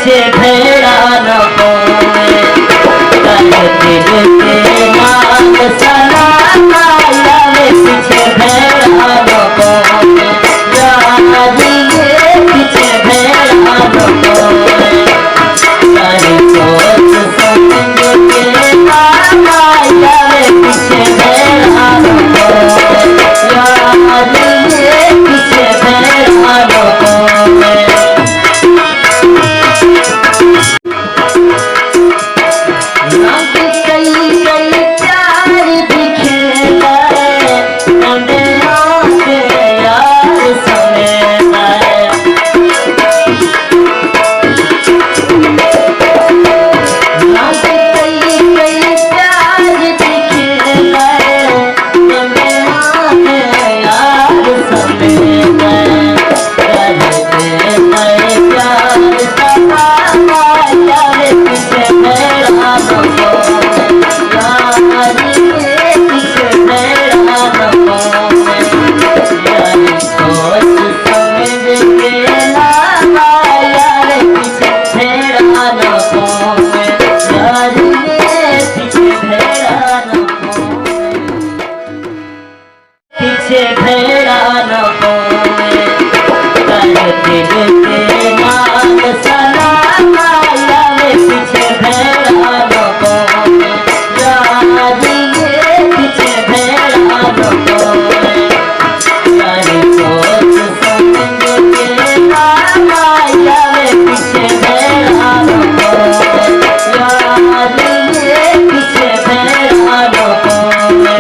पीछे भेड़ा न कोई कर दिल के नाम सलाम आवे पीछे भेड़ा न कोई यारिए पीछे भेड़ा न कोई कर सोच समझ के नाम आवे पीछे भेड़ा न कोई यारिए पीछे भेड़ा न कोई पीछे भेड़ा न कोई कर दिल के नाम सलाम आवे पीछे भेड़ा न कोई यारिए पीछे भेड़ा न कोई कर सोच समझ के नाम आवे पीछे भेड़ा न कोई यारिए पीछे भेड़ा न कोई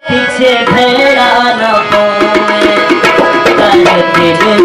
पीछे भेड़ा न कोई कर दिल